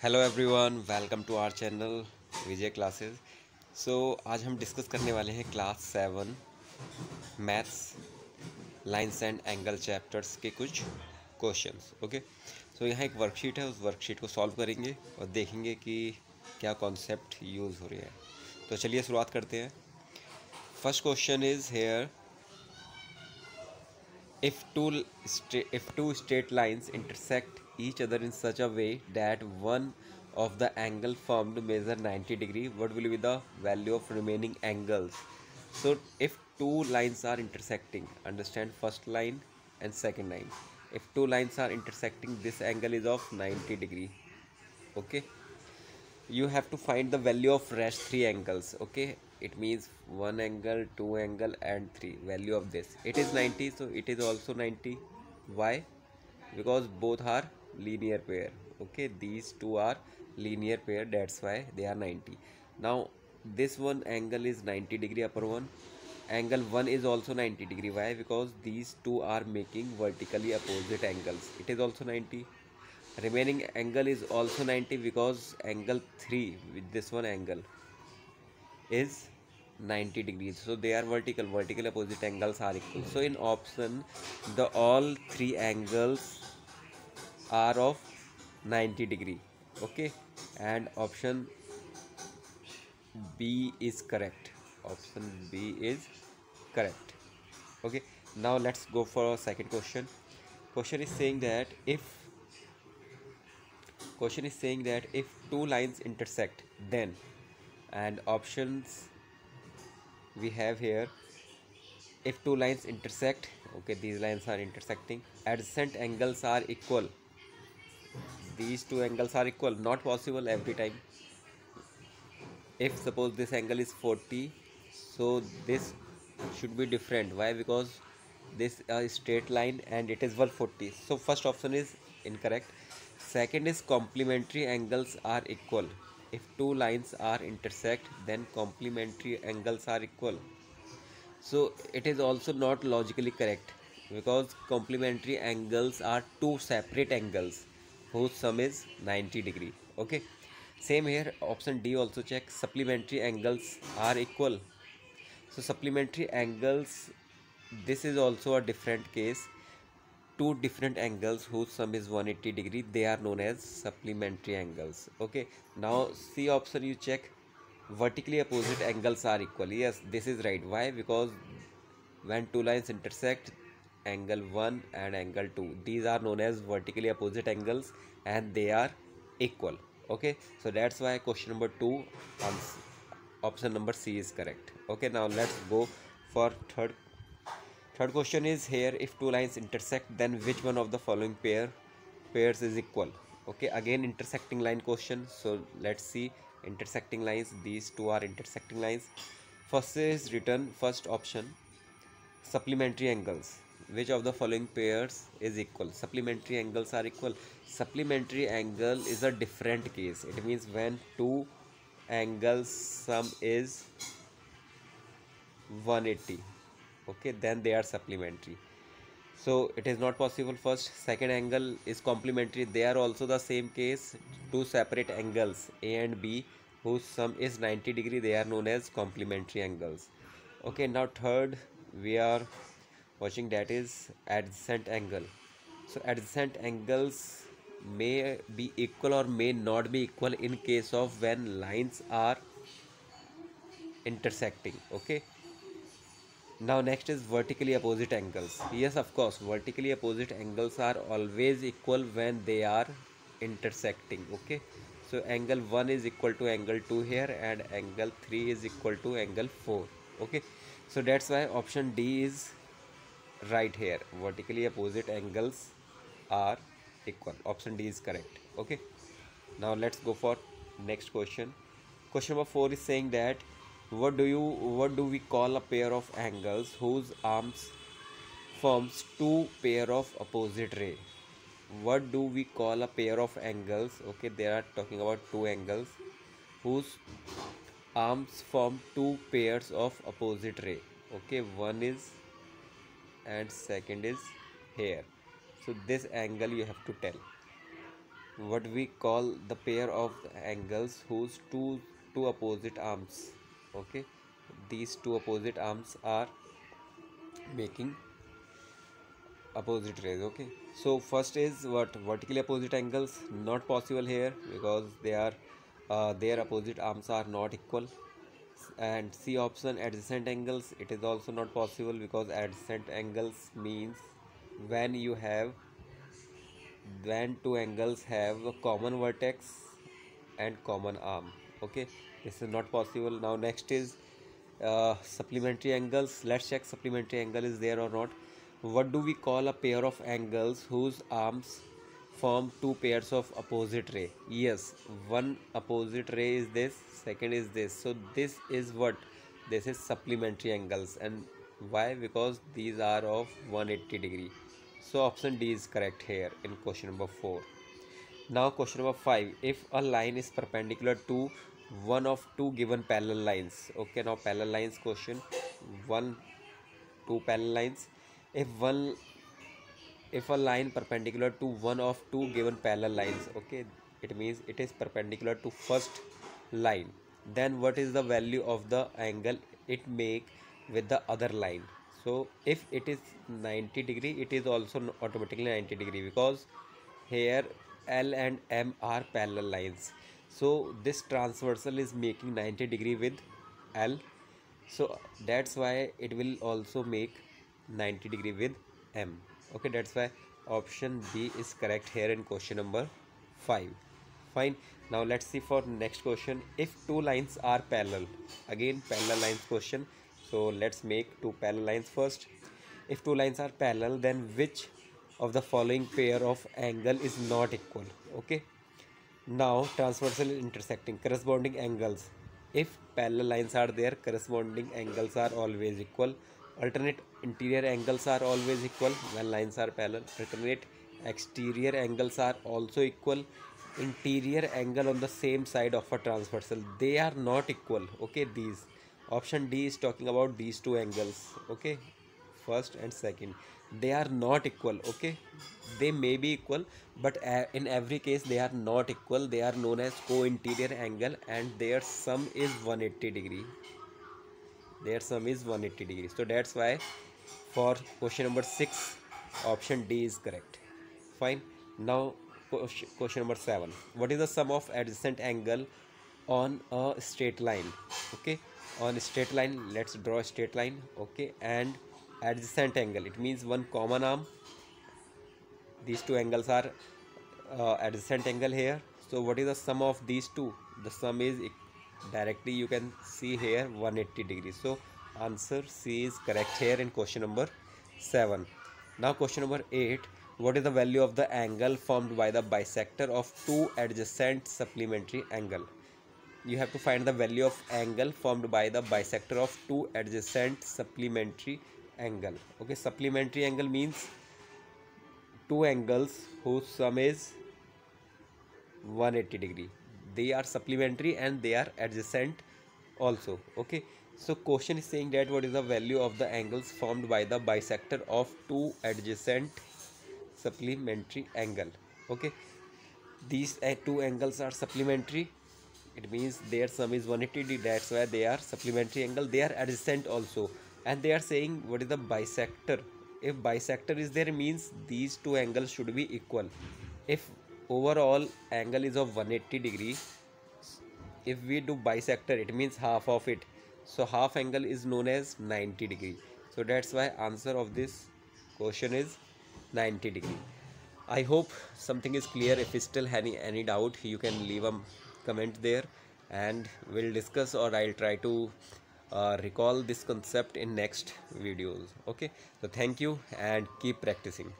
Hello everyone, welcome to our channel Vijay classes. आज हम discuss करने वाले हैं class 7 maths lines and angle chapters के कुछ क्वेश्चंस। ओके, यहाँ एक वर्कशीट है, उस वर्कशीट को सॉल्व करेंगे और देखेंगे कि क्या कॉन्सेप्ट यूज़ हो रही है। तो चलिए शुरुआत करते हैं। First question is here, if two straight lines intersect each other in such a way that one of the angle formed measure 90 degree, what will be the value of remaining angles? So if two lines are intersecting, understand first line and second line. If two lines are intersecting, this angle is of 90 degree. Okay, you have to find the value of rest three angles. Okay, it means one angle, two angle and three. Value of this, it is 90, so it is also 90. Why? Because both are linear pair. Okay, these two are linear pair, that's why they are 90. Now this one angle is 90 degree, upper one. Angle 1 is also 90 degree. Why? Because these two are making vertically opposite angles, it is also 90. Remaining angle is also 90 because angle 3 with this one angle is 90 degrees, so they are vertical opposite angles are equal. So in option, the all three angles are of 90 degree. Okay, and option B is correct. Option B is correct. Okay, now let's go for a second question. Question is saying that if two lines intersect, then, and options we have here, if two lines intersect, okay, these lines are intersecting, adjacent angles are equal. These two angles are equal, not possible every time. If suppose this angle is 40, so this should be different. Why? Because this is straight line and it is 140. So first option is incorrect. Second is complementary angles are equal. If two lines are intersect, then complementary angles are equal. So it is also not logically correct, because complementary angles are two separate angles whose sum is 90 degree. Okay, same here, option D also check. Supplementary angles are equal. So supplementary angles, this is also a different case. Two different angles whose sum is 180 degree, they are known as supplementary angles. Okay, now C option you check. Vertically opposite angles are equal. Yes, this is right. Why? Because when two lines intersect, angle 1 and angle 2, these are known as vertically opposite angles and they are equal. Okay, so that's why question number 2, option number C is correct. Okay, now let's go for third question is here, if two lines intersect, then which one of the following pairs is equal? Okay, again intersecting line question. So let's see intersecting lines. These two are intersecting lines. First is written, first option, supplementary angles. Which of the following pairs is equal? Supplementary angles are equal. Supplementary angle is a different case. It means when two angles sum is 180. Okay, then they are supplementary. So it is not possible. First, second angle is complementary. They are also the same case. Two separate angles A and B whose sum is 90 degree. They are known as complementary angles. Okay, now third we are watching, that is adjacent angle. So adjacent angles may be equal or may not be equal in case of when lines are intersecting. Okay, now next is vertically opposite angles. Yes, of course, vertically opposite angles are always equal when they are intersecting. Okay, so angle 1 is equal to angle 2 here and angle 3 is equal to angle 4. Okay, so that's why option D is right here. Vertically opposite angles are equal. Option D is correct. Okay, now let's go for next question. Question number 4 is saying that what do we call a pair of angles whose arms forms two pair of opposite ray? What do we call a pair of angles? Okay, they are talking about two angles whose arms form two pairs of opposite ray. Okay, one is and second is here. So this angle you have to tell. what we call the pair of angles whose two opposite arms, okay, these two opposite arms are making opposite rays. Okay, so first is what vertically opposite angles, not possible here because they are their opposite arms are not equal. And C option, adjacent angles, it is also not possible because adjacent angles means when you have when two angles have a common vertex and common arm. Okay, this is not possible. Now next is supplementary angles. Let's check supplementary angle is there or not. What do we call a pair of angles whose arms form two pairs of opposite ray? Yes, one opposite ray is this, second is this, so this is what, this is supplementary angles. And why? Because these are of 180 degree. So option D is correct here in question number 4. Now question number 5. If a line is perpendicular to one of two given parallel lines. Okay, now parallel lines question. Two parallel lines. If a line perpendicular to one of two given parallel lines, okay, it means it is perpendicular to first line, then what is the value of the angle it make with the other line? So if it is 90 degree, it is also automatically 90 degree because here L and M are parallel lines, so this transversal is making 90 degree with L, so that's why it will also make 90 degree with M. Okay, that's why option B is correct here in question number 5. Fine. Now let's see for next question. If two lines are parallel, again parallel lines question, so let's make two parallel lines first. If two lines are parallel, then which of the following pair of angle is not equal? Okay, now transversal intersecting corresponding angles. If parallel lines are there, corresponding angles are always equal. Alternate interior angles are always equal when lines are parallel. Alternate exterior angles are also equal. Interior angle on the same side of a transversal, they are not equal. Okay, these option D is talking about these two angles. Okay, first and second, they are not equal. Okay, they may be equal, but in every case they are not equal. They are known as co-interior angle and their sum is 180 degree. Their sum is 180 degree. So that's why for question number 6 option D is correct. Fine. Now question number 7. What is the sum of adjacent angle on a straight line? Okay, on a straight line, let's draw a straight line. Okay, and adjacent angle, it means one common arm. These two angles are adjacent angle here. So what is the sum of these two? The sum is directly you can see here 180 degrees. So answer C is correct here in question number 7. Now question number 8. What is the value of the angle formed by the bisector of two adjacent supplementary angle? You have to find the value of angle formed by the bisector of two adjacent supplementary angle. Okay, supplementary angle means two angles whose sum is 180 degree. They are supplementary and they are adjacent also. Okay, so question is saying that what is the value of the angles formed by the bisector of two adjacent supplementary angle? Okay, these two angles are supplementary, it means their sum is 180 degree. That's why they are supplementary angle. They are adjacent also, and they are saying what is the bisector. If bisector is there, means these two angles should be equal. If overall angle is of 180 degree, if we do bisector, it means half of it, so half angle is known as 90 degree. So that's why answer of this question is 90 degree. I hope something is clear. If you still have any doubt, you can leave a comment there and we'll discuss, or I'll try to recall this concept in next videos. Okay, so thank you and keep practicing.